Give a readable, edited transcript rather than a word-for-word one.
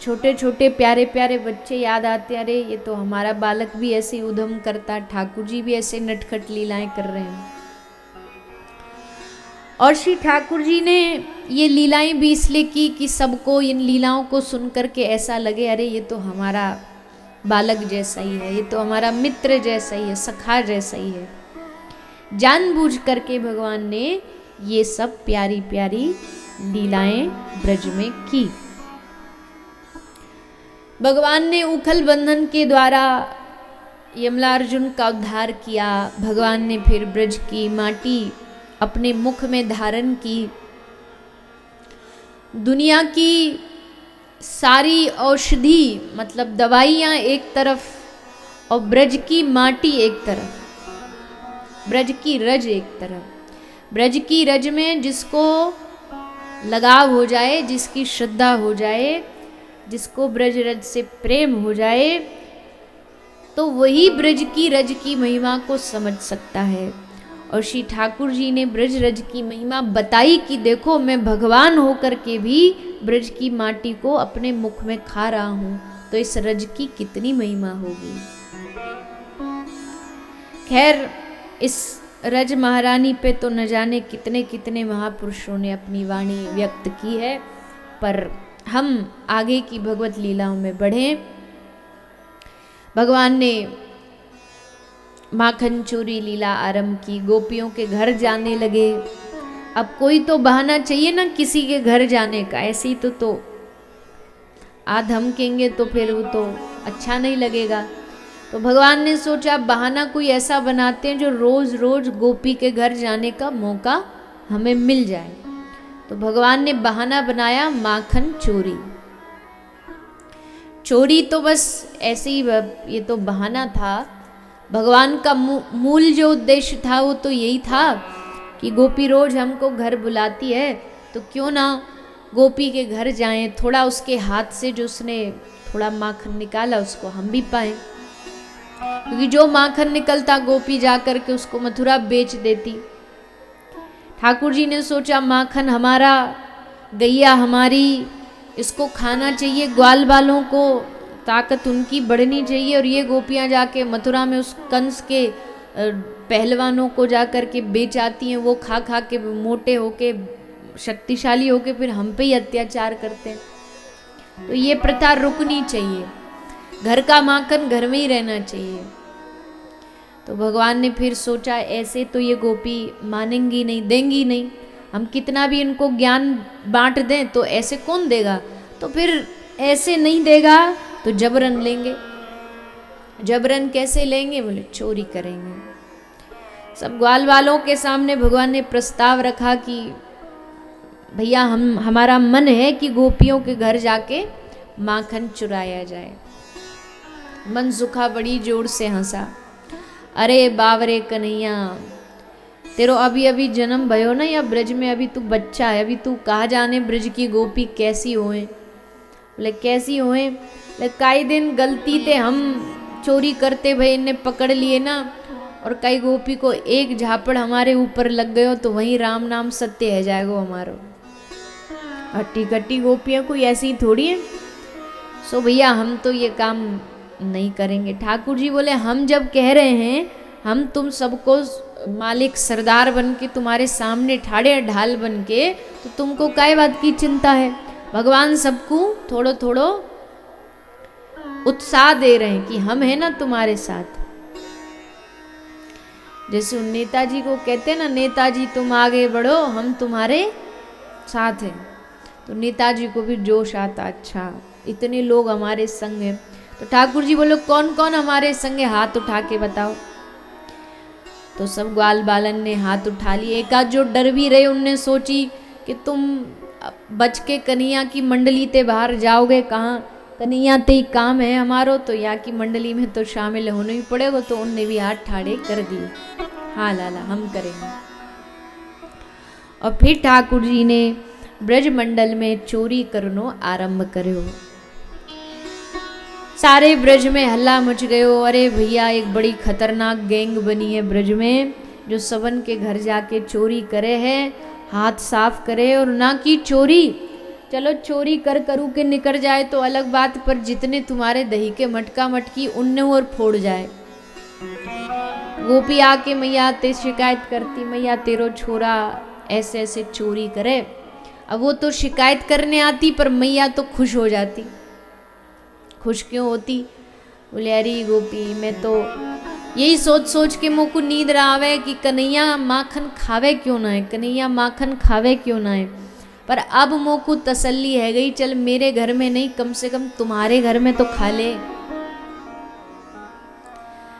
छोटे छोटे प्यारे प्यारे बच्चे याद आते, अरे ये तो हमारा बालक भी ऐसे ही उधम करता, ठाकुर जी भी ऐसे नटखट लीलाएं कर रहे हैं। और श्री ठाकुर जी ने ये लीलाएं भी इसलिए की कि सबको इन लीलाओं को सुन करके ऐसा लगे, अरे ये तो हमारा बालक जैसा ही है, ये तो हमारा मित्र जैसा ही है, सखा जैसा ही है। जानबूझ करके भगवान ने ये सब प्यारी प्यारी लीलाएं ब्रज में की। भगवान ने उखल बंधन के द्वारा यमलार्जुन का उद्धार किया। भगवान ने फिर ब्रज की माटी अपने मुख में धारण की। दुनिया की सारी औषधि मतलब दवाइयाँ एक तरफ और ब्रज की माटी एक तरफ, ब्रज की रज एक तरफ। ब्रज की रज में जिसको लगाव हो जाए, जिसकी श्रद्धा हो जाए, जिसको ब्रज रज से प्रेम हो जाए, तो वही ब्रज की रज की महिमा को समझ सकता है। और श्री ठाकुर जी ने ब्रज रज की महिमा बताई कि देखो मैं भगवान होकर के भी ब्रज की माटी को अपने मुख में खा रहा हूं, तो इस रज की कितनी महिमा होगी। खैर इस रज महारानी पे तो न जाने कितने कितने महापुरुषों ने अपनी वाणी व्यक्त की है, पर हम आगे की भगवत लीलाओं में बढ़ें। भगवान ने माखन चोरी लीला आरंभ की, गोपियों के घर जाने लगे। अब कोई तो बहाना चाहिए ना किसी के घर जाने का, ऐसे ही तो आ धमकेंगे तो फिर वो तो अच्छा नहीं लगेगा। तो भगवान ने सोचा बहाना कोई ऐसा बनाते हैं जो रोज रोज गोपी के घर जाने का मौका हमें मिल जाए। तो भगवान ने बहाना बनाया माखन चोरी। चोरी तो बस ऐसे ही, ये तो बहाना था। भगवान का मूल जो उद्देश्य था वो तो यही था कि गोपी रोज हमको घर बुलाती है, तो क्यों ना गोपी के घर जाएं, थोड़ा उसके हाथ से जो उसने थोड़ा माखन निकाला उसको हम भी पाएं। क्योंकि जो माखन निकलता गोपी जा कर के उसको मथुरा बेच देती। ठाकुर जी ने सोचा माखन हमारा, गैया हमारी, इसको खाना चाहिए, ग्वाल बालों को ताकत उनकी बढ़नी चाहिए, और ये गोपियां जाके मथुरा में उस कंस के पहलवानों को जा कर के बेच आती हैं, वो खा खा के मोटे होके शक्तिशाली होके फिर हम पे ही अत्याचार करते हैं। तो ये प्रथा रुकनी चाहिए, घर का माखन घर में ही रहना चाहिए। तो भगवान ने फिर सोचा ऐसे तो ये गोपी मानेंगी नहीं, देंगी नहीं, हम कितना भी इनको ज्ञान बांट दें तो ऐसे कौन देगा, तो फिर ऐसे नहीं देगा तो जबरन लेंगे। जबरन कैसे लेंगे, बोले चोरी करेंगे। सब ग्वाल वालों के सामने भगवान ने प्रस्ताव रखा कि भैया हमारा मन है कि गोपियों के घर जाके माखन चुराया जाए। मन सुखा बड़ी जोर से हंसा, अरे बावरे कन्हैया, तेरो अभी अभी जन्म भयो ना, या ब्रज में अभी तू बच्चा है, अभी तू कहा जाने ब्रज की गोपी कैसी होए। बोले कैसी होए, कई दिन गलती थे हम चोरी करते भई इन्हें पकड़ लिए ना, और कई गोपी को एक झापड़ हमारे ऊपर लग गयो तो वहीं राम नाम सत्य है जाएगो हमारो। हट्टी कट्टी गोपियां कोई ऐसी थोड़ी है। सो भैया हम तो ये काम नहीं करेंगे। ठाकुर जी बोले हम जब कह रहे हैं हम तुम सबको मालिक सरदार बन के तुम्हारे सामने ठाड़े ढाल बन के, तो तुमको काय बात की चिंता है। भगवान सबको थोड़ो थोड़ो उत्साह दे रहे हैं कि हम है ना तुम्हारे साथ। जैसे उन नेताजी को कहते हैं ना, नेताजी तुम आगे बढ़ो हम तुम्हारे साथ हैं, तो नेताजी को भी जोश आता, अच्छा इतने लोग हमारे संग हैं। तो ठाकुर जी बोलो कौन कौन हमारे संगे, हाथ उठा के बताओ। तो सब ग्वाल बालन ने हाथ उठा लिए। एक आध जो डर भी रहे उनने सोची कि तुम बच के कन्हैया की मंडली ते बाहर जाओगे कहाँ, कन्हैया ते ही काम है हमारो, तो यहाँ की मंडली में तो शामिल होने ही पड़ेगा। तो उनने भी हाथ ठाड़े कर दिए, हाँ लाला हम करेंगे। और फिर ठाकुर जी ने ब्रज मंडल में चोरी करनो आरंभ करो। सारे ब्रज में हल्ला मच गयो, अरे भैया एक बड़ी खतरनाक गैंग बनी है ब्रज में, जो सबन के घर जाके चोरी करे है, हाथ साफ करे, और ना की चोरी चलो चोरी कर करू के निकल जाए तो अलग बात, पर जितने तुम्हारे दही के मटका मटकी उनने और फोड़ जाए। गोपी आके मैया ते शिकायत करती, मैया तेरो छोरा ऐसे ऐसे चोरी करे। अब वो तो शिकायत करने आती, पर मैया तो खुश हो जाती। खुश क्यों होती? बोले अरे गोपी मैं तो यही सोच सोच के मुँह को नींद आवे कि कन्हैया माखन खावे क्यों ना है, कन्हैया माखन खावे क्यों ना है। पर अब मुँह को तसल्ली है गई, चल मेरे घर में नहीं कम से कम तुम्हारे घर में तो खा ले।